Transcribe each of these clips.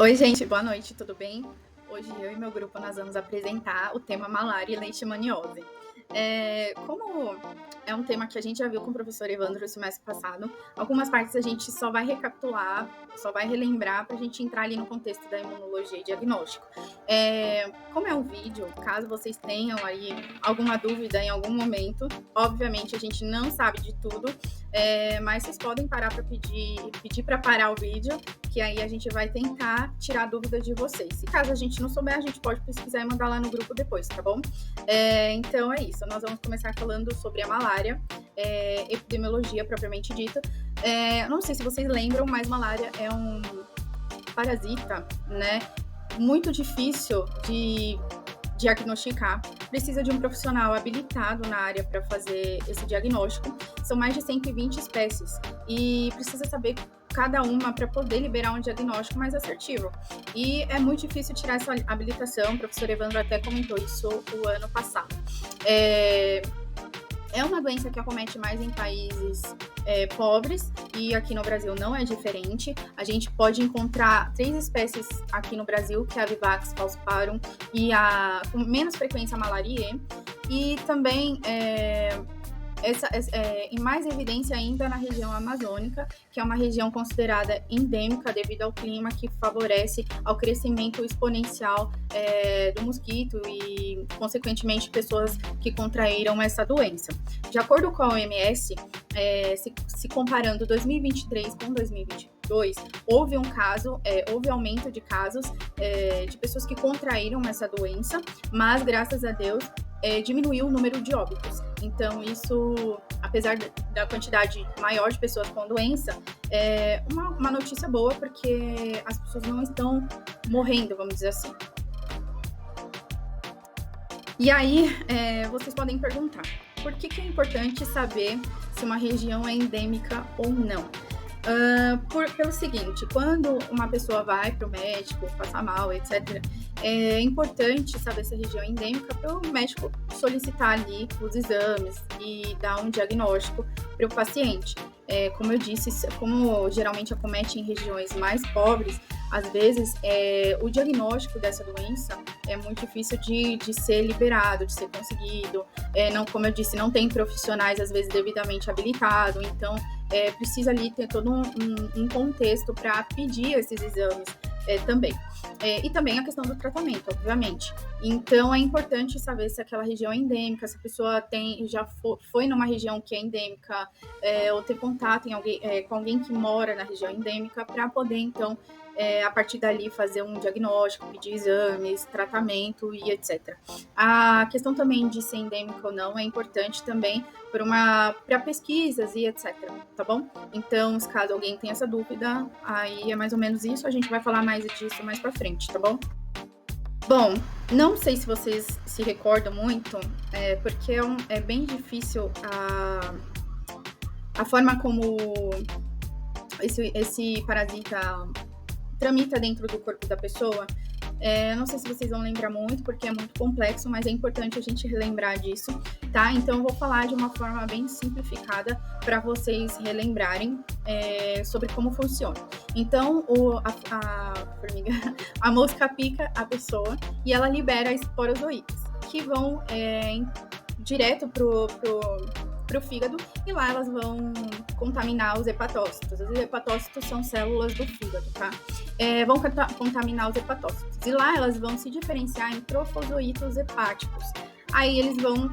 Oi, gente, boa noite, tudo bem? Hoje eu e meu grupo nós vamos apresentar o tema malária e leishmaniose. Como é um tema que a gente já viu com o professor Evandro no semestre passado, algumas partes a gente só vai recapitular, só vai relembrar para a gente entrar ali no contexto da imunologia e diagnóstico. Como é um vídeo, caso vocês tenham aí alguma dúvida em algum momento, obviamente a gente não sabe de tudo, mas vocês podem parar para pedir para parar o vídeo, que aí a gente vai tentar tirar dúvidas de vocês. Se caso a gente não souber, a gente pode pesquisar e mandar lá no grupo depois, tá bom? Então é isso, nós vamos começar falando sobre a malária, epidemiologia propriamente dita. Não sei se vocês lembram, mas malária é um parasita, né? Muito difícil de diagnosticar, precisa de um profissional habilitado na área para fazer esse diagnóstico. São mais de 120 espécies e precisa saber cada uma para poder liberar um diagnóstico mais assertivo. E é muito difícil tirar essa habilitação, o professor Evandro até comentou isso o ano passado. É uma doença que acomete mais em países pobres e aqui no Brasil não é diferente. A gente pode encontrar 3 espécies aqui no Brasil, que é a Vivax falciparum e a com menos frequência a malariae. E também em mais evidência ainda na região amazônica, que é uma região considerada endêmica devido ao clima que favorece ao crescimento exponencial do mosquito e, consequentemente, pessoas que contraíram essa doença. De acordo com a OMS, se comparando 2023 com 2022, houve aumento de casos de pessoas que contraíram essa doença, mas, graças a Deus, diminuiu o número de óbitos. Então, isso, apesar da quantidade maior de pessoas com doença, é uma notícia boa, porque as pessoas não estão morrendo, vamos dizer assim. E aí, vocês podem perguntar, por que é importante saber se uma região é endêmica ou não? Pelo seguinte, quando uma pessoa vai para o médico, passa mal, etc., é importante saber se a região é endêmica para o médico solicitar ali os exames e dar um diagnóstico para o paciente. Como eu disse, como geralmente acomete em regiões mais pobres, às vezes o diagnóstico dessa doença é muito difícil de ser liberado, de ser conseguido. Não, como eu disse, não tem profissionais às vezes devidamente habilitados, então precisa ali ter todo um contexto para pedir esses exames também. E também a questão do tratamento, obviamente. Então, é importante saber se aquela região é endêmica, se a pessoa foi numa região que é endêmica, ou ter contato com alguém que mora na região endêmica, para poder, então, a partir dali, fazer um diagnóstico, pedir exames, tratamento e etc. A questão também de ser endêmica ou não é importante também para pesquisas e etc, tá bom? Então, se caso alguém tenha essa dúvida, aí é mais ou menos isso, a gente vai falar mais disso mais pra frente, tá bom? Bom, não sei se vocês se recordam muito, porque é bem difícil a forma como esse parasita tramita dentro do corpo da pessoa. Não sei se vocês vão lembrar muito, porque é muito complexo, mas é importante a gente relembrar disso, tá? Então, eu vou falar de uma forma bem simplificada para vocês relembrarem sobre como funciona. Então, a formiga, a mosca pica a pessoa e ela libera esporozoides, que vão direto pro fígado, e lá elas vão contaminar os hepatócitos. Os hepatócitos são células do fígado, tá? Vão contaminar os hepatócitos. E lá elas vão se diferenciar em trofozoítos hepáticos. Aí eles vão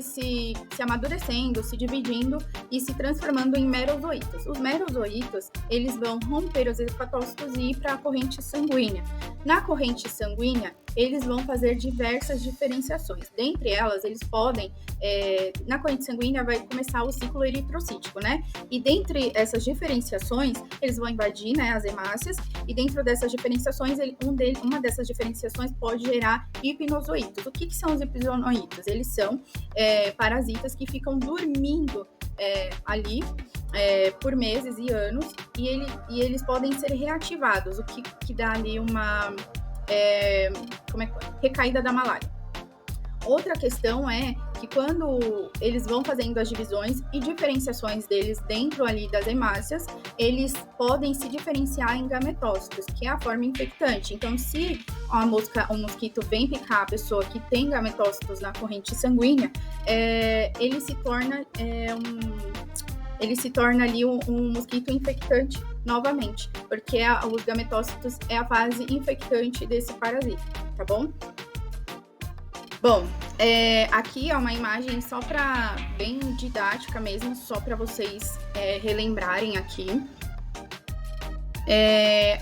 se amadurecendo, se dividindo e se transformando em merozoítos. Os merozoítos, eles vão romper os hepatócitos e ir para a corrente sanguínea. Na corrente sanguínea, eles vão fazer diversas diferenciações. Dentre elas, eles podem, na corrente sanguínea vai começar o ciclo eritrocítico, né? E dentre essas diferenciações, eles vão invadir, né, as hemácias, e dentro dessas diferenciações, uma dessas diferenciações pode gerar hipnozoítos. O que são os hipnozoítos? Eles são parasitas que ficam dormindo ali por meses e anos, e eles podem ser reativados, o que dá ali uma recaída da malária. Outra questão é que quando eles vão fazendo as divisões e diferenciações deles dentro ali das hemácias, eles podem se diferenciar em gametócitos, que é a forma infectante. Então, se um mosquito vem picar a pessoa que tem gametócitos na corrente sanguínea, ele se torna ali um mosquito infectante novamente, porque os gametócitos é a fase infectante desse parasita, tá bom? Bom, aqui é uma imagem só para bem didática mesmo, só para vocês relembrarem aqui.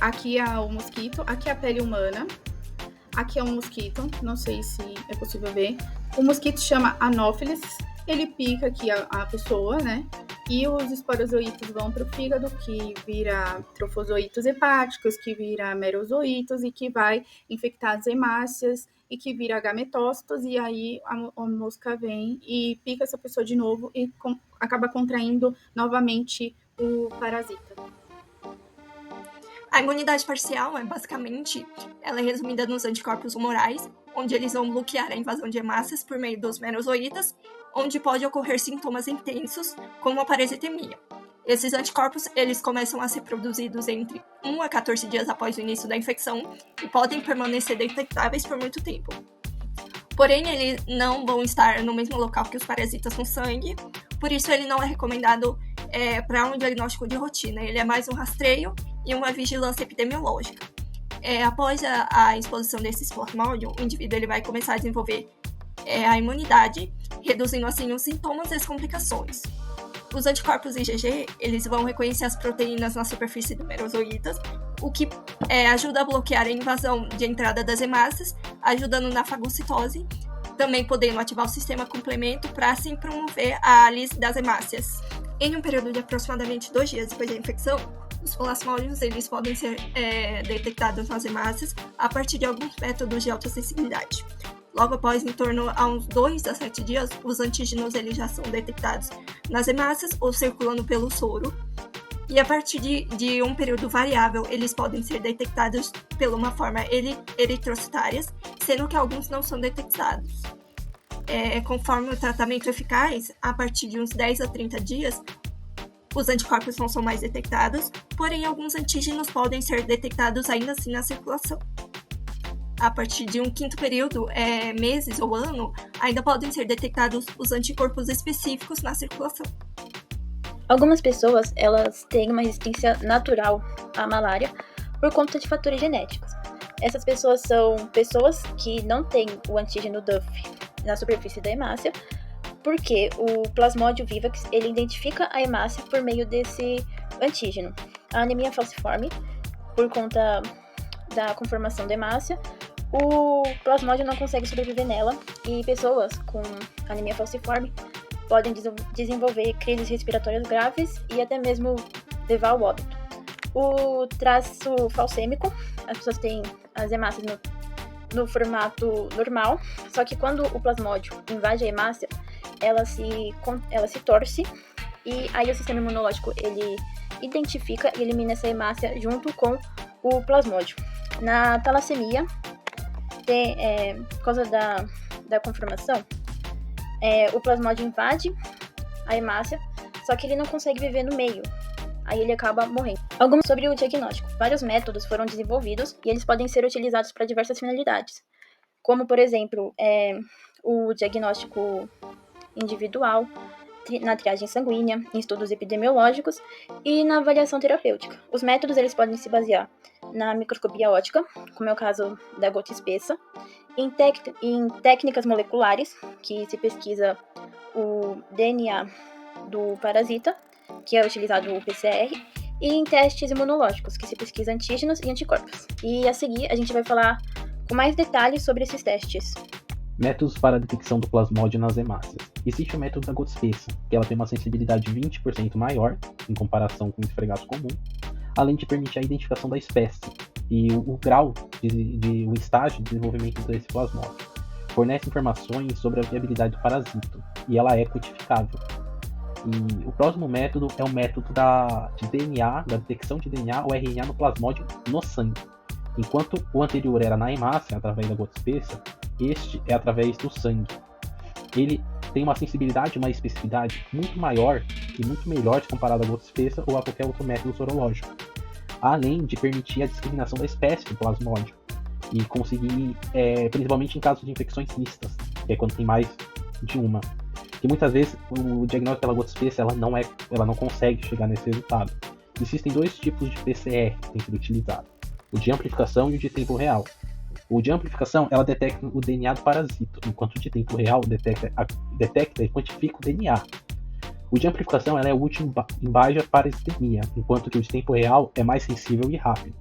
Aqui é o mosquito, aqui é a pele humana, aqui é um mosquito, não sei se é possível ver. O mosquito chama Anopheles, ele pica aqui a pessoa, né? E os esporozoítos vão para o fígado, que vira trofozoítos hepáticos, que vira merozoítos e que vai infectar as hemácias e que vira gametócitos, e aí a mosca vem e pica essa pessoa de novo e acaba contraindo novamente o parasita. A imunidade parcial ela é resumida nos anticorpos humorais, onde eles vão bloquear a invasão de hemácias por meio dos merozoítas, onde pode ocorrer sintomas intensos, como a parasitemia. Esses anticorpos, eles começam a ser produzidos entre 1 a 14 dias após o início da infecção e podem permanecer detectáveis por muito tempo. Porém, eles não vão estar no mesmo local que os parasitas no sangue, por isso ele não é recomendado para um diagnóstico de rotina. Ele é mais um rastreio e uma vigilância epidemiológica. Após a exposição desses Plasmodium, o indivíduo ele vai começar a desenvolver a imunidade, reduzindo assim os sintomas e as complicações. Os anticorpos IgG, eles vão reconhecer as proteínas na superfície do merozoítas, o que ajuda a bloquear a invasão de entrada das hemácias, ajudando na fagocitose, também podendo ativar o sistema complemento para assim promover a álise das hemácias. Em um período de aproximadamente 2 dias depois da infecção, os plasmódios eles podem ser detectados nas hemácias a partir de alguns métodos de autossensibilidade. Logo após, em torno a uns 2 a 7 dias, os antígenos eles já são detectados nas hemácias ou circulando pelo soro. E a partir de um período variável, eles podem ser detectados por uma forma eritrocitárias, sendo que alguns não são detectados. Conforme o tratamento eficaz, a partir de uns 10 a 30 dias, os anticorpos não são mais detectados, porém alguns antígenos podem ser detectados ainda assim na circulação. A partir de um 5º período, meses ou ano, ainda podem ser detectados os anticorpos específicos na circulação. Algumas pessoas, elas têm uma resistência natural à malária por conta de fatores genéticos. Essas pessoas são pessoas que não têm o antígeno DUF na superfície da hemácia, porque o Plasmodium vivax, ele identifica a hemácia por meio desse antígeno. A anemia falciforme, por conta da conformação da hemácia, o Plasmodium não consegue sobreviver nela, e pessoas com anemia falciforme podem desenvolver crises respiratórias graves e até mesmo levar ao óbito. O traço falcêmico, as pessoas têm as hemácias no formato normal, só que quando o Plasmodium invade a hemácia, ela se torce, e aí o sistema imunológico ele identifica e elimina essa hemácia junto com o Plasmodium. Na talassemia, por causa da conformação, o Plasmodium invade a hemácia, só que ele não consegue viver no meio, aí ele acaba morrendo. Alguns sobre o diagnóstico. Vários métodos foram desenvolvidos e eles podem ser utilizados para diversas finalidades, como, por exemplo, o diagnóstico individual, na triagem sanguínea, em estudos epidemiológicos e na avaliação terapêutica. Os métodos eles podem se basear na microscopia óptica, como é o caso da gota espessa, em técnicas moleculares, que se pesquisa o DNA do parasita, que é utilizado o PCR, e em testes imunológicos, que se pesquisa antígenos e anticorpos. E a seguir a gente vai falar com mais detalhes sobre esses testes. Métodos para a detecção do plasmódio nas hemácias. Existe o método da gota espessa, que ela tem uma sensibilidade 20% maior em comparação com o esfregaço comum, além de permitir a identificação da espécie e o grau o estágio de desenvolvimento desse plasmódio. Fornece informações sobre a viabilidade do parasito e ela é codificável. E o próximo método é o método de DNA, da detecção de DNA ou RNA no plasmódio no sangue. Enquanto o anterior era na hemácia, através da gota espessa, este é através do sangue. Ele tem uma sensibilidade e uma especificidade muito maior e muito melhor se comparado à gota espessa ou a qualquer outro método sorológico, além de permitir a discriminação da espécie do plasmódio e conseguir, principalmente em casos de infecções mistas, que é quando tem mais de uma, que muitas vezes o diagnóstico pela gota espessa ela não consegue chegar nesse resultado. Existem dois tipos de PCR que têm sido utilizados, o de amplificação e o de tempo real. O de amplificação, ela detecta o DNA do parasito, enquanto o de tempo real detecta e quantifica o DNA. O de amplificação ela é útil em baixa parasitemia, enquanto que o de tempo real é mais sensível e rápido.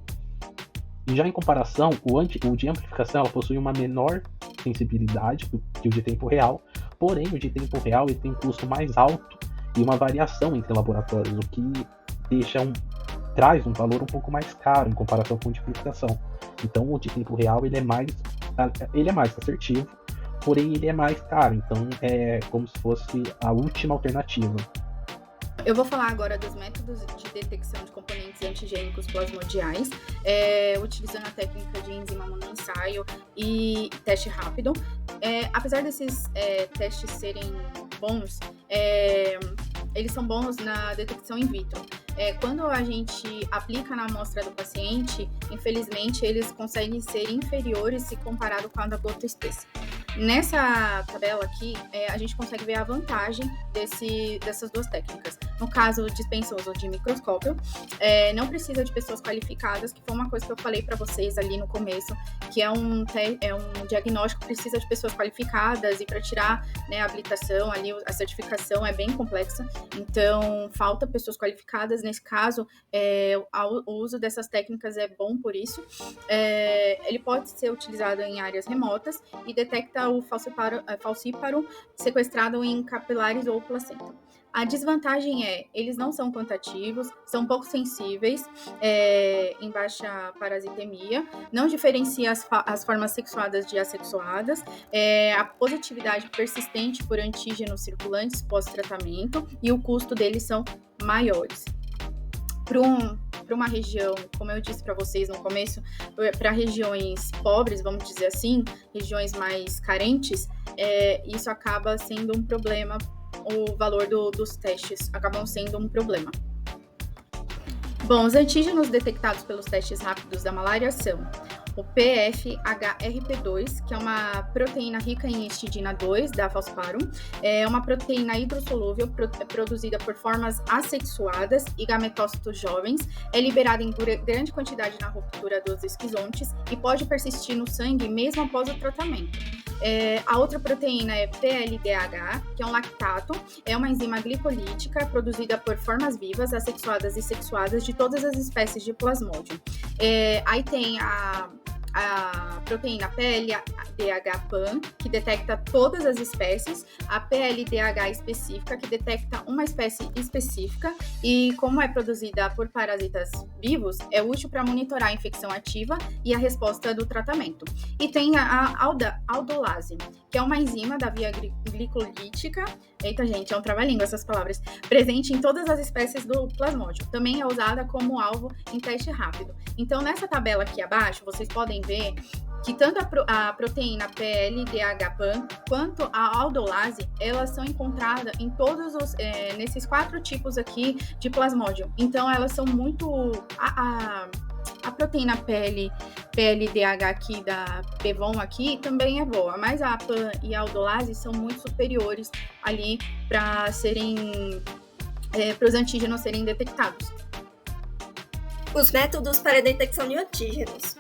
E já em comparação, o de amplificação ela possui uma menor sensibilidade que o de tempo real, porém o de tempo real ele tem um custo mais alto e uma variação entre laboratórios, o que traz um valor um pouco mais caro em comparação com o de amplificação. Então o de tempo real ele é mais assertivo, porém ele é mais caro, então é como se fosse a última alternativa. Eu vou falar agora dos métodos de detecção de componentes antigênicos plasmodiais, utilizando a técnica de enzima monoensaio e teste rápido. Apesar desses testes serem bons, eles são bons na detecção in vitro. Quando a gente aplica na amostra do paciente, infelizmente, eles conseguem ser inferiores se comparado com a da gota espessa. Nessa tabela aqui, a gente consegue ver a vantagem dessas duas técnicas. No caso, dispensa o uso de microscópio, não precisa de pessoas qualificadas, que foi uma coisa que eu falei para vocês ali no começo, que é um diagnóstico que precisa de pessoas qualificadas, e para tirar, né, a habilitação, ali, a certificação é bem complexa, então falta pessoas qualificadas. Nesse caso, o uso dessas técnicas é bom por isso. Ele pode ser utilizado em áreas remotas e detecta o falcíparo sequestrado em capilares ou placenta. A desvantagem eles não são quantitativos, são pouco sensíveis, em baixa parasitemia, não diferencia as formas sexuadas de assexuadas, a positividade persistente por antígenos circulantes pós-tratamento e o custo deles são maiores. Para uma região, como eu disse para vocês no começo, para regiões pobres, vamos dizer assim, regiões mais carentes, isso acaba sendo um problema, o valor dos testes acabam sendo um problema. Bom, os antígenos detectados pelos testes rápidos da malária são o PFHRP2, que é uma proteína rica em histidina 2, da falciparum, é uma proteína hidrossolúvel produzida por formas assexuadas e gametócitos jovens, é liberada em grande quantidade na ruptura dos esquizontes e pode persistir no sangue mesmo após o tratamento. A outra proteína é PLDH, que é um lactato, é uma enzima glicolítica produzida por formas vivas, assexuadas e sexuadas de todas as espécies de plasmodium. Aí tem a proteína PLDH-PAN, que detecta todas as espécies, a PLDH específica, que detecta uma espécie específica, e como é produzida por parasitas vivos, é útil para monitorar a infecção ativa e a resposta do tratamento. E tem a aldolase, que é uma enzima da via glicolítica, eita gente, é um trava-língua essas palavras, presente em todas as espécies do plasmódio. Também é usada como alvo em teste rápido. Então, nessa tabela aqui abaixo, vocês podem ver que tanto a proteína PLDH-PAN quanto a aldolase, elas são encontradas em todos nesses 4 tipos aqui de plasmódio. Então, elas são muito... A proteína PLDH aqui da PEVON aqui também é boa, mas a PAN e a aldolase são muito superiores ali para os antígenos serem detectados. Os métodos para a detecção de antígenos.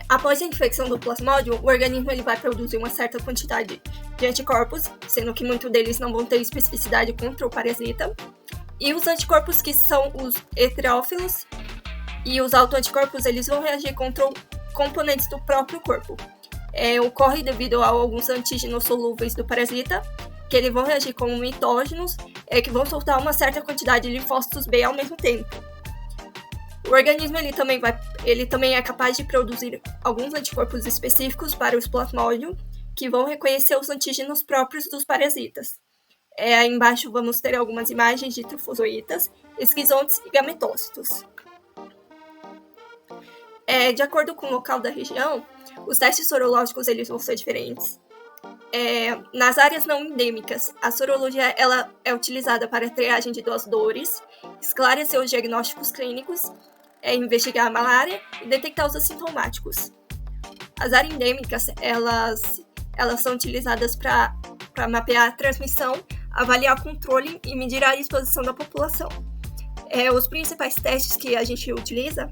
Após a infecção do plasmódio, o organismo ele vai produzir uma certa quantidade de anticorpos, sendo que muitos deles não vão ter especificidade contra o parasita. E os anticorpos, que são os heterófilos, e os autoanticorpos, eles vão reagir contra componentes do próprio corpo. Ocorre devido a alguns antígenos solúveis do parasita, que eles vão reagir como mitógenos, que vão soltar uma certa quantidade de linfócitos B ao mesmo tempo. O organismo ele também é capaz de produzir alguns anticorpos específicos para os plasmódium, que vão reconhecer os antígenos próprios dos parasitas. Aí embaixo vamos ter algumas imagens de trofozoítas, esquizontes e gametócitos. De acordo com o local da região, os testes sorológicos eles vão ser diferentes. Nas áreas não endêmicas, a sorologia ela é utilizada para a triagem de doadores, esclarecer os diagnósticos clínicos, investigar a malária e detectar os assintomáticos. As áreas endêmicas, elas são utilizadas para mapear a transmissão, avaliar o controle e medir a exposição da população. Os principais testes que a gente utiliza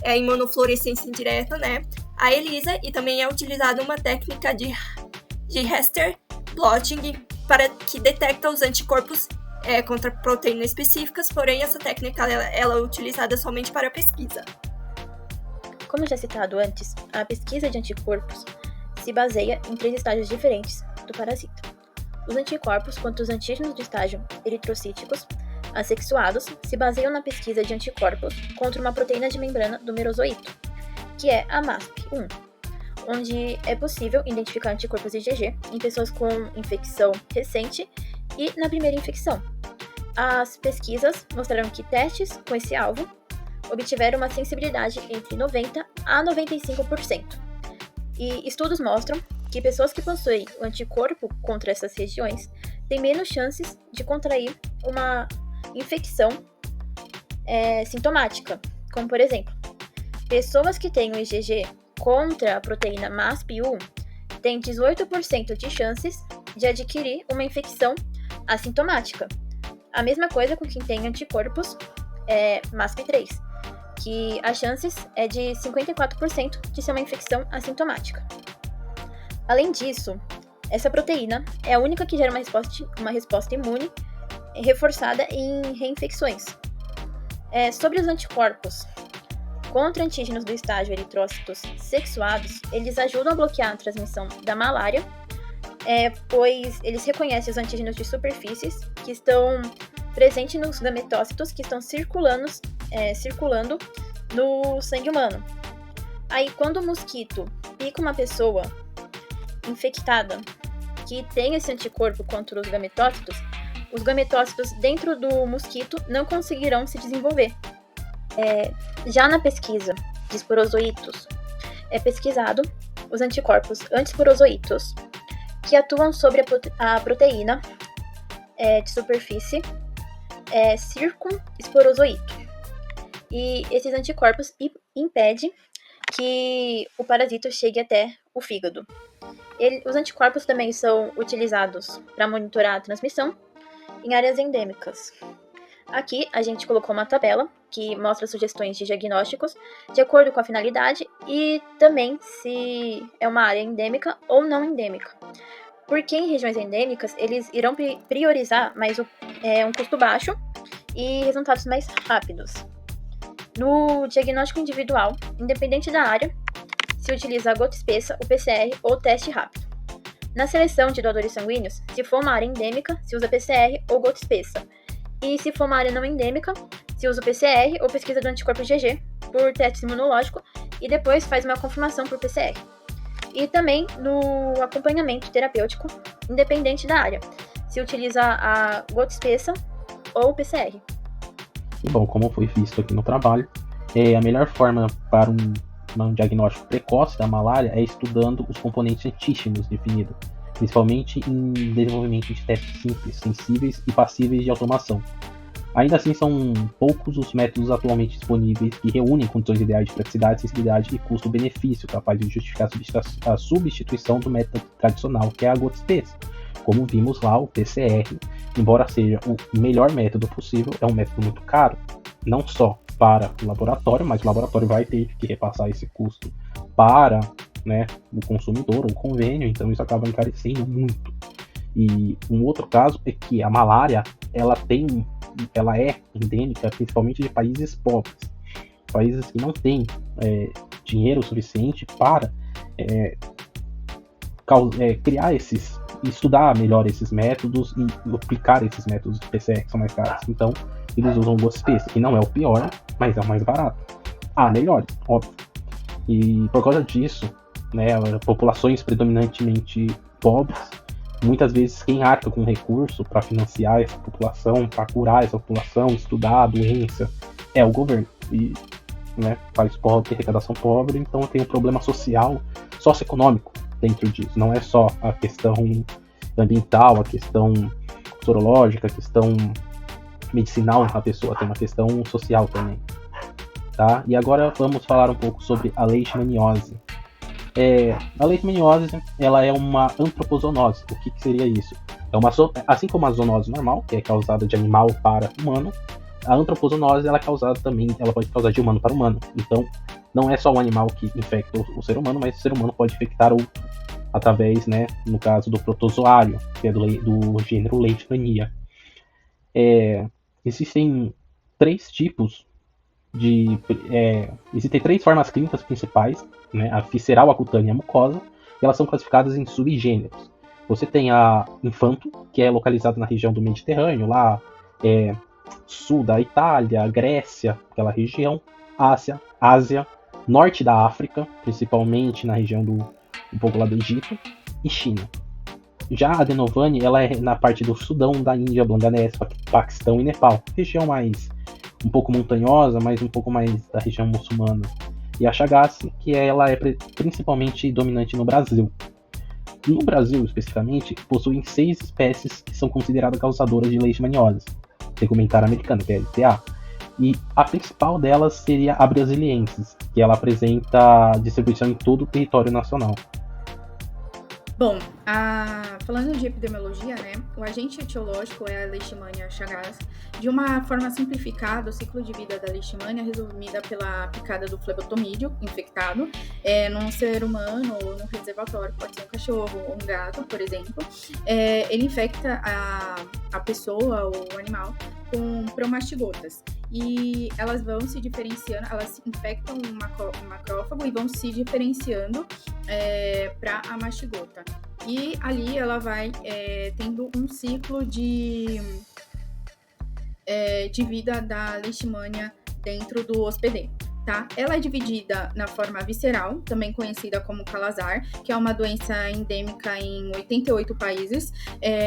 é a imunofluorescência indireta, né? A ELISA, e também é utilizada uma técnica de Raster blotting para que detecta os anticorpos contra proteínas específicas, porém essa técnica ela é utilizada somente para pesquisa. Como já citado antes, a pesquisa de anticorpos se baseia em 3 estágios diferentes do parasita. Os anticorpos, quanto os antígenos do estágio eritrocíticos, assexuados, se baseiam na pesquisa de anticorpos contra uma proteína de membrana do merozoíto, que é a MASP-1, onde é possível identificar anticorpos IgG em pessoas com infecção recente e na primeira infecção. As pesquisas mostraram que testes com esse alvo obtiveram uma sensibilidade entre 90% a 95%. E estudos mostram que pessoas que possuem o anticorpo contra essas regiões têm menos chances de contrair uma infecção sintomática, como por exemplo, pessoas que têm o IgG contra a proteína MASP-1 têm 18% de chances de adquirir uma infecção assintomática. A mesma coisa com quem tem anticorpos MASP-3, que as chances é de 54% de ser uma infecção assintomática. Além disso, essa proteína é a única que gera uma resposta imune reforçada em reinfecções. Sobre os anticorpos contra antígenos do estágio eritrócitos sexuados, eles ajudam a bloquear a transmissão da malária, pois eles reconhecem os antígenos de superfícies que estão presentes nos gametócitos que estão circulando no sangue humano. Aí, quando o mosquito pica uma pessoa infectada que tem esse anticorpo contra os gametócitos, os gametócitos dentro do mosquito não conseguirão se desenvolver. Já na pesquisa de esporozoítos, é pesquisado os anticorpos antiesporozoítos que atuam sobre a proteína de superfície circunesporozoíto. E esses anticorpos impedem que o parasito chegue até o fígado. Os anticorpos também são utilizados para monitorar a transmissão em áreas endêmicas. Aqui a gente colocou uma tabela que mostra sugestões de diagnósticos de acordo com a finalidade e também se é uma área endêmica ou não endêmica. Porque em regiões endêmicas eles irão priorizar mais um custo baixo e resultados mais rápidos. No diagnóstico individual, independente da área, se utiliza a gota espessa, o PCR ou teste rápido. Na seleção de doadores sanguíneos, se for uma área endêmica, se usa PCR ou gota espessa. E se for uma área não endêmica, se usa o PCR ou pesquisa do anticorpo IgG por teste imunológico e depois faz uma confirmação por PCR. E também no acompanhamento terapêutico, independente da área, se utiliza a gota espessa ou o PCR. Bom, como foi visto aqui no trabalho, a melhor forma para um diagnóstico precoce da malária é estudando os componentes antígenos definidos, principalmente em desenvolvimento de testes simples, sensíveis e passíveis de automação. Ainda assim, são poucos os métodos atualmente disponíveis que reúnem condições ideais de praticidade, sensibilidade e custo-benefício capazes de justificar a substituição do método tradicional, que é a gota espessa. Como vimos lá, o PCR, embora seja o melhor método possível, é um método muito caro, não só para o laboratório, mas o laboratório vai ter que repassar esse custo para, o consumidor, o convênio, então isso acaba encarecendo muito. E um outro caso é que a malária, ela é endêmica principalmente de países pobres, países que não têm dinheiro suficiente para criar estudar melhor esses métodos e aplicar esses métodos de PCR que são mais caros. Então, eles usam o gota espessa, que não é o pior, mas é o mais barato. Melhor, óbvio. E por causa disso, populações predominantemente pobres, muitas vezes quem arca com recurso para financiar essa população, para curar essa população, estudar a doença, é o governo. E país pobre, arrecadação pobre, então tem um problema social, socioeconômico dentro disso. Não é só a questão ambiental, a questão sorológica, a questão medicinal da pessoa, tem uma questão social também. Tá? E agora vamos falar um pouco sobre a leishmaniose. A leishmaniose, ela é uma antropozoonose. O que seria isso? Assim como a zoonose normal, que é causada de animal para humano, a antropozoonose ela é causada também, ela pode causar de humano para humano. Então, não é só o animal que infecta o ser humano, mas o ser humano pode infectar outro através, né, no caso do protozoário, que é do gênero Leishmania. Existem três tipos existem três formas clínicas principais, né, a visceral, a cutânea e a mucosa, e elas são classificadas em subgêneros. Você tem a infanto, que é localizada na região do Mediterrâneo, lá sul da Itália, Grécia, aquela região, Ásia, norte da África, principalmente na região um pouco lá do Egito, e China. Já a adenovane, ela é na parte do Sudão, da Índia, Bangladesh, Paquistão e Nepal, região mais um pouco montanhosa, mas um pouco mais da região muçulmana. E a Chagas, que ela é principalmente dominante no Brasil. No Brasil, especificamente, possuem 6 espécies que são consideradas causadoras de leishmaniose, tegumentar americana, que é a LTA. E a principal delas seria a brasiliensis, que ela apresenta distribuição em todo o território nacional. Bom, falando de epidemiologia, né, o agente etiológico é a Leishmania chagas. De uma forma simplificada, o ciclo de vida da Leishmania é resumida pela picada do flebotomídeo infectado num ser humano ou num reservatório, pode ser um cachorro ou um gato, por exemplo. Ele infecta a pessoa ou o animal com promastigotas. E elas vão se diferenciando, elas infectam um macrófago e vão se diferenciando para a mastigota. E ali ela vai tendo um ciclo de vida da Leishmania dentro do hospedeiro. Tá? Ela é dividida na forma visceral, também conhecida como calazar, que é uma doença endêmica em 88 países,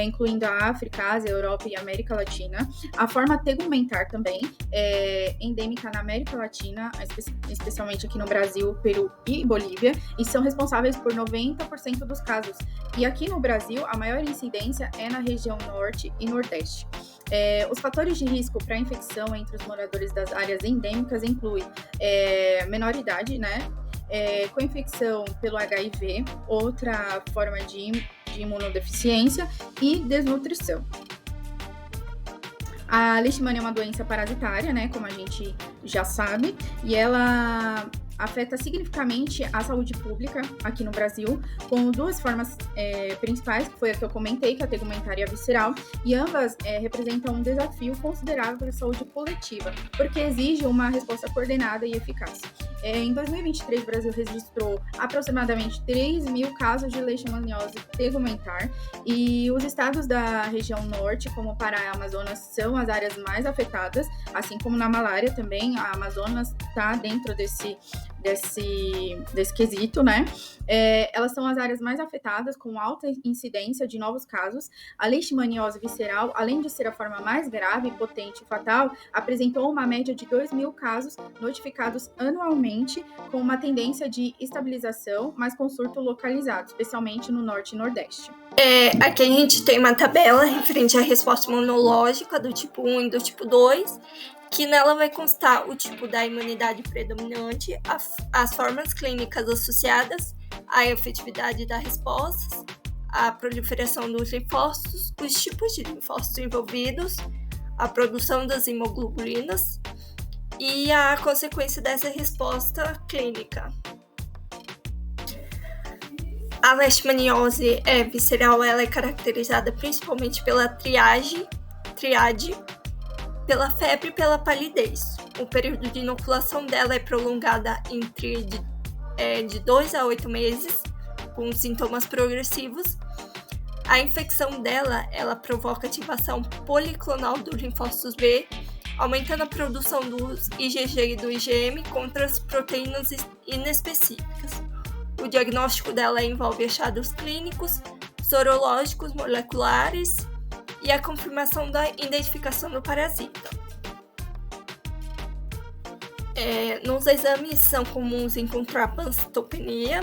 incluindo a África, Ásia, Europa e América Latina. A forma tegumentar também é endêmica na América Latina, especialmente aqui no Brasil, Peru e Bolívia, e são responsáveis por 90% dos casos. E aqui no Brasil, a maior incidência é na região norte e nordeste. Os fatores de risco para infecção entre os moradores das áreas endêmicas incluem menor idade, né? Co-infecção pelo HIV, outra forma de imunodeficiência e desnutrição. A Leishmania é uma doença parasitária, né? Como a gente já sabe, e ela afeta significativamente a saúde pública aqui no Brasil, com duas formas principais, que foi a que eu comentei, que é a tegumentar e a visceral, e ambas representam um desafio considerável para a saúde coletiva, porque exige uma resposta coordenada e eficaz. Em 2023, o Brasil registrou aproximadamente 3.000 casos de leishmaniose tegumentar, e os estados da região norte, como Pará e Amazonas, são as áreas mais afetadas, assim como na malária também, a Amazonas está dentro desse quesito, né? Elas são as áreas mais afetadas, com alta incidência de novos casos. A leishmaniose visceral, além de ser a forma mais grave, potente e fatal, apresentou uma média de 2.000 casos notificados anualmente, com uma tendência de estabilização, mas com surto localizado, especialmente no norte e nordeste. Aqui a gente tem uma tabela referente à resposta imunológica do tipo 1 e do tipo 2, que nela vai constar o tipo da imunidade predominante, as formas clínicas associadas, a efetividade das respostas, a proliferação dos linfócitos, os tipos de linfócitos envolvidos, a produção das imoglobulinas e a consequência dessa resposta clínica. A leishmaniose visceral ela é caracterizada principalmente pela triade, pela febre e pela palidez. O período de inoculação dela é prolongada entre de 2 a 8 meses, com sintomas progressivos. A infecção dela, ela provoca ativação policlonal dos linfócitos B, aumentando a produção dos IgG e do IgM contra as proteínas inespecíficas. O diagnóstico dela envolve achados clínicos, sorológicos, moleculares e a confirmação da identificação do parasita. Nos exames são comuns encontrar pancitopenia,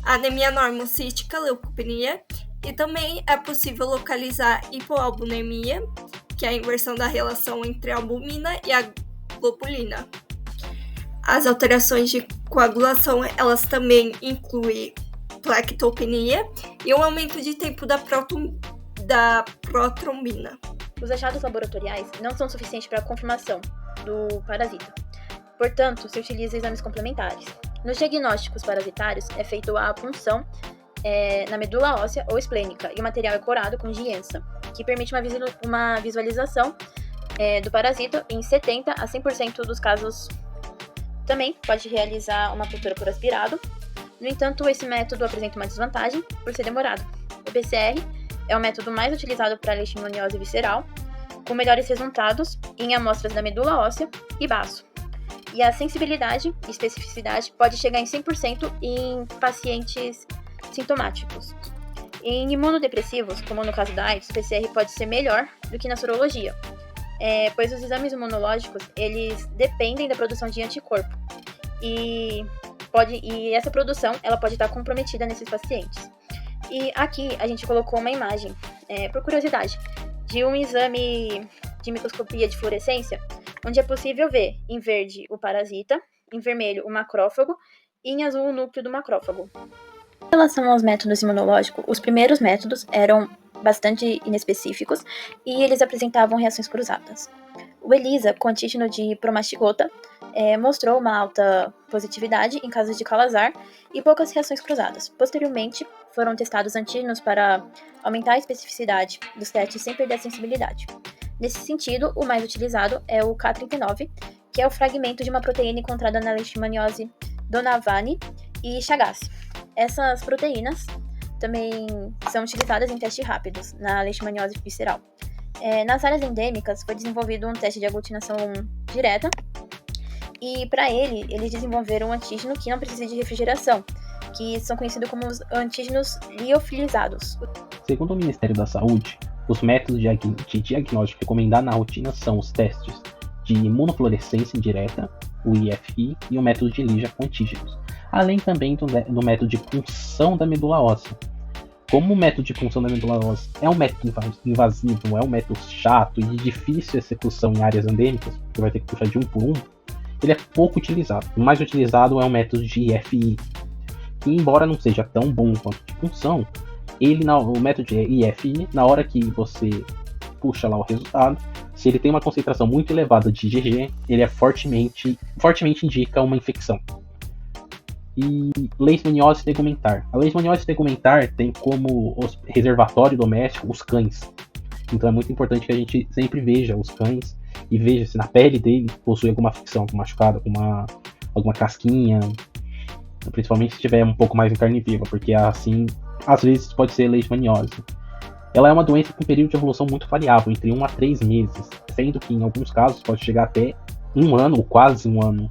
anemia normocítica, leucopenia, e também é possível localizar hipoalbuminemia, que é a inversão da relação entre a albumina e a globulina. As alterações de coagulação, elas também incluem plaquetopenia e um aumento de tempo da protrombina. Os achados laboratoriais não são suficientes para a confirmação do parasita. Portanto, se utiliza exames complementares. Nos diagnósticos parasitários, é feita a punção na medula óssea ou esplênica, e o material é corado com giensa, que permite uma visualização do parasita em 70% a 100% dos casos. Também pode realizar uma cultura por aspirado. No entanto, esse método apresenta uma desvantagem por ser demorado. O PCR é o método mais utilizado para a leishmaniose visceral, com melhores resultados em amostras da medula óssea e baço. E a sensibilidade e especificidade pode chegar em 100% em pacientes sintomáticos. Em imunodepressivos, como no caso da AIDS, o PCR pode ser melhor do que na sorologia, pois os exames imunológicos eles dependem da produção de anticorpo e essa produção ela pode estar comprometida nesses pacientes. E aqui a gente colocou uma imagem, por curiosidade, de um exame de microscopia de fluorescência, onde é possível ver em verde o parasita, em vermelho o macrófago e em azul o núcleo do macrófago. Em relação aos métodos imunológicos, os primeiros métodos eram bastante inespecíficos e eles apresentavam reações cruzadas. O ELISA, com antígeno de promastigota, mostrou uma alta positividade em casos de calazar e poucas reações cruzadas. Posteriormente, foram testados antígenos para aumentar a especificidade dos testes sem perder a sensibilidade. Nesse sentido, o mais utilizado é o K39, que é o fragmento de uma proteína encontrada na leishmaniose Donavani e Chagas. Essas proteínas também são utilizadas em testes rápidos na leishmaniose visceral. Nas áreas endêmicas, foi desenvolvido um teste de aglutinação direta e, para eles desenvolveram um antígeno que não precisa de refrigeração, que são conhecidos como os antígenos liofilizados. Segundo o Ministério da Saúde, os métodos de diagnóstico recomendados na rotina são os testes de imunofluorescência indireta, o IFI, e o método de ELISA com antígenos, além também do método de punção da medula óssea. Como o método de punção da medula óssea é um método invasivo, é um método chato e de difícil execução em áreas endêmicas, que vai ter que puxar de um por um, ele é pouco utilizado. O mais utilizado é o método de IFI, que embora não seja tão bom quanto de punção, o método de IFI, na hora que você puxa lá o resultado, se ele tem uma concentração muito elevada de IgG, ele fortemente indica uma infecção. E leishmaniose tegumentar. A leishmaniose tegumentar tem como reservatório doméstico os cães. Então é muito importante que a gente sempre veja os cães e veja se na pele dele possui alguma afecção, alguma machucada, alguma casquinha, principalmente se tiver um pouco mais em carne viva, porque assim, às vezes pode ser leishmaniose. Ela é uma doença com período de evolução muito variável, entre 1 a 3 meses, sendo que em alguns casos pode chegar até 1 ano ou quase 1 ano.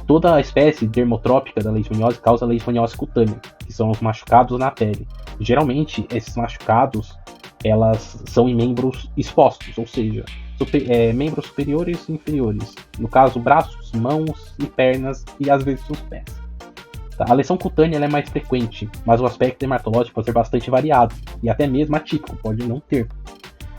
Toda a espécie dermotrópica da leishmaniose causa leishmaniose cutânea, que são os machucados na pele. Geralmente, esses machucados elas são em membros expostos, ou seja, membros superiores e inferiores. No caso, braços, mãos e pernas e às vezes os pés. Tá? A lesão cutânea ela é mais frequente, mas o aspecto dermatológico pode ser bastante variado e até mesmo atípico, pode não ter.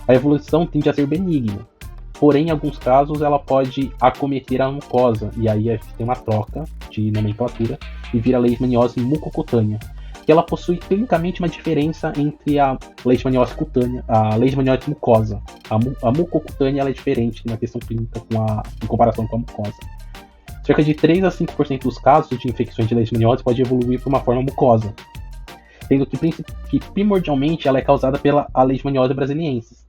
A evolução tende a ser benigna, porém, em alguns casos, ela pode acometer a mucosa, e aí a gente tem uma troca de nomenclatura e vira leishmaniose mucocutânea, que ela possui clinicamente uma diferença entre a leishmaniose cutânea, a leishmaniose mucosa. A mucocutânea ela é diferente na questão clínica em comparação com a mucosa. Cerca de 3 a 5% dos casos de infecções de leishmaniose pode evoluir para uma forma mucosa, sendo que primordialmente ela é causada pela leishmaniose brasiliensis.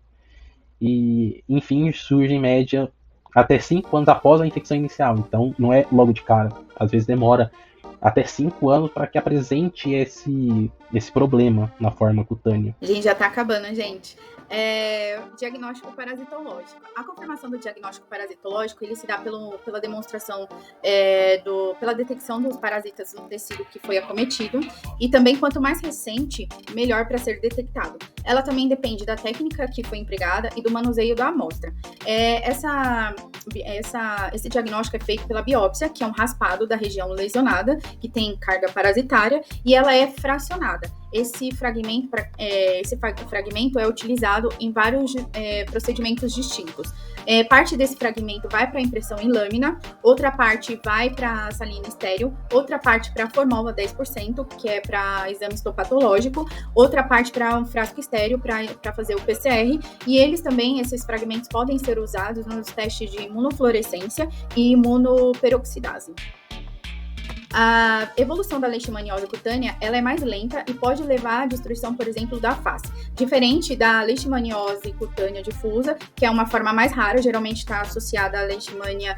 E, enfim, surge em média até 5 anos após a infecção inicial, então não é logo de cara, às vezes demora até 5 anos para que apresente esse problema na forma cutânea. A gente já tá acabando, gente. Diagnóstico parasitológico. A confirmação do diagnóstico parasitológico ele se dá pela demonstração pela detecção dos parasitas no tecido que foi acometido e também quanto mais recente, melhor para ser detectado. ela também depende da técnica que foi empregada e do manuseio da amostra. Esse diagnóstico é feito pela biópsia, que é um raspado da região lesionada, que tem carga parasitária, e ela é fracionada. Esse fragmento é utilizado em vários procedimentos distintos. Parte desse fragmento vai para impressão em lâmina, outra parte vai para salina estéril, outra parte para formol a 10%, que é para exame histopatológico, outra parte para um frasco estéril para fazer o PCR, e esses fragmentos podem ser usados nos testes de imunofluorescência e imunoperoxidase. A evolução da leishmaniose cutânea ela é mais lenta e pode levar à destruição, por exemplo, da face. Diferente da leishmaniose cutânea difusa, que é uma forma mais rara, geralmente está associada à leishmania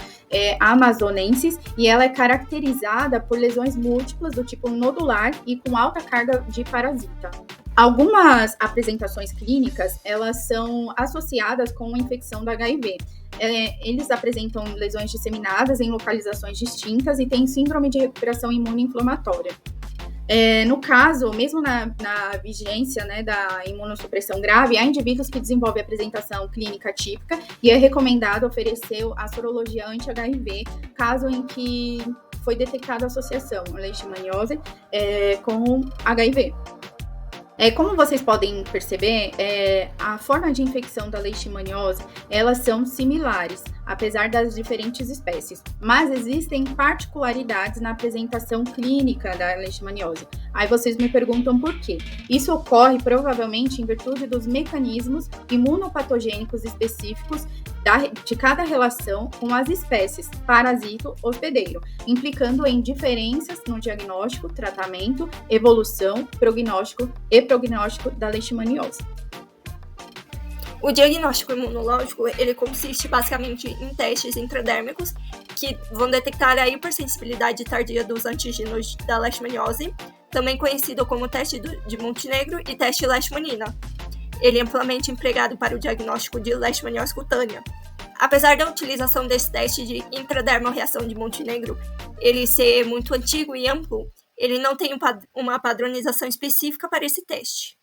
amazonensis, e ela é caracterizada por lesões múltiplas do tipo nodular e com alta carga de parasita. Algumas apresentações clínicas, elas são associadas com a infecção da HIV. Eles apresentam lesões disseminadas em localizações distintas e têm síndrome de recuperação imune inflamatória. No caso, mesmo na vigência, né, da imunossupressão grave, há indivíduos que desenvolvem apresentação clínica típica e é recomendado oferecer a sorologia anti-HIV, caso em que foi detectada a associação leishmaniose com HIV. Como vocês podem perceber, a forma de infecção da leishmaniose, elas são similares, apesar das diferentes espécies, mas existem particularidades na apresentação clínica da leishmaniose. Aí vocês me perguntam por quê. Isso ocorre provavelmente em virtude dos mecanismos imunopatogênicos específicos de cada relação com as espécies parasito-hospedeiro, implicando em diferenças no diagnóstico, tratamento, evolução, prognóstico e prognóstico da leishmaniose. O diagnóstico imunológico, ele consiste basicamente em testes intradérmicos que vão detectar a hipersensibilidade tardia dos antígenos da leishmaniose, também conhecido como teste de Montenegro e teste leishmanina. Ele é amplamente empregado para o diagnóstico de leishmaniose cutânea. Apesar da utilização desse teste de intradermoreação de Montenegro ele ser muito antigo e amplo, ele não tem uma padronização específica para esse teste.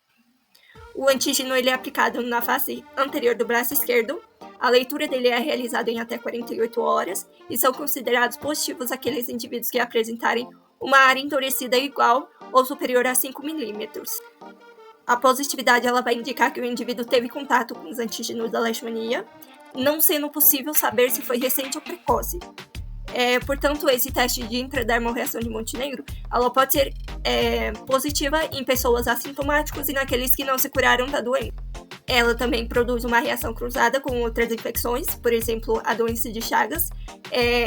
O antígeno ele é aplicado na face anterior do braço esquerdo, a leitura dele é realizada em até 48 horas e são considerados positivos aqueles indivíduos que apresentarem uma área endurecida igual ou superior a 5 milímetros. A positividade ela vai indicar que o indivíduo teve contato com os antígenos da leishmania, não sendo possível saber se foi recente ou precoce. Portanto, esse teste de intradermoreação de Montenegro ela pode ser positiva em pessoas assintomáticas e naqueles que não se curaram da doença. Ela também produz uma reação cruzada com outras infecções, por exemplo, a doença de Chagas,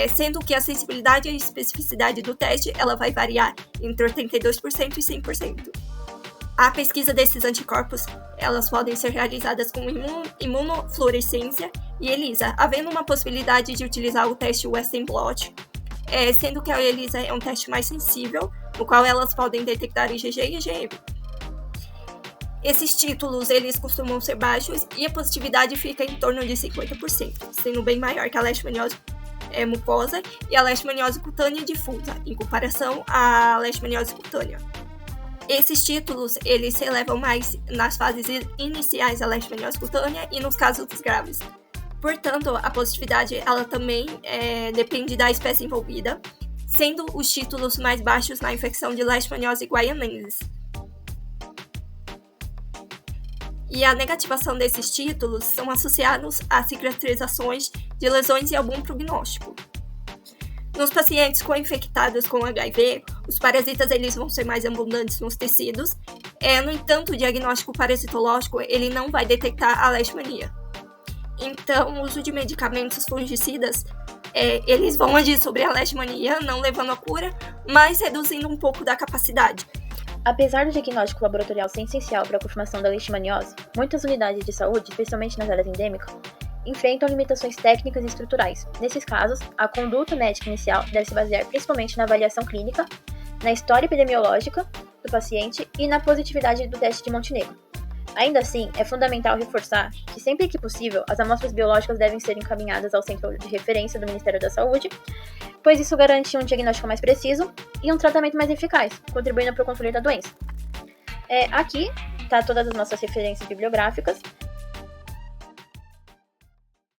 sendo que a sensibilidade e a especificidade do teste ela vai variar entre 82% e 100%. A pesquisa desses anticorpos, elas podem ser realizadas com imunofluorescência e ELISA, havendo uma possibilidade de utilizar o teste Western blot, sendo que a ELISA é um teste mais sensível, no qual elas podem detectar IgG e IgM. Esses títulos, eles costumam ser baixos e a positividade fica em torno de 50%, sendo bem maior que a leishmaniose mucosa e a leishmaniose cutânea difusa, em comparação à leishmaniose cutânea. Esses títulos, eles se elevam mais nas fases iniciais da leishmaniose cutânea e nos casos graves. Portanto, a positividade, ela também depende da espécie envolvida, sendo os títulos mais baixos na infecção de leishmaniose guaianensis. E a negativação desses títulos são associados a cicatrizações de lesões e algum prognóstico. Nos pacientes co-infectados com HIV, os parasitas eles vão ser mais abundantes nos tecidos. No entanto, o diagnóstico parasitológico ele não vai detectar a leishmania. Então, o uso de medicamentos fungicidas, eles vão agir sobre a leishmania, não levando à cura, mas reduzindo um pouco da capacidade. Apesar do diagnóstico laboratorial ser essencial para a confirmação da leishmaniose, muitas unidades de saúde, especialmente nas áreas endêmicas, enfrentam limitações técnicas e estruturais. Nesses casos, a conduta médica inicial deve se basear principalmente na avaliação clínica, na história epidemiológica do paciente e na positividade do teste de Montenegro. Ainda assim, é fundamental reforçar que, sempre que possível, as amostras biológicas devem ser encaminhadas ao centro de referência do Ministério da Saúde, pois isso garante um diagnóstico mais preciso e um tratamento mais eficaz, contribuindo para o controle da doença. Aqui, tá todas as nossas referências bibliográficas.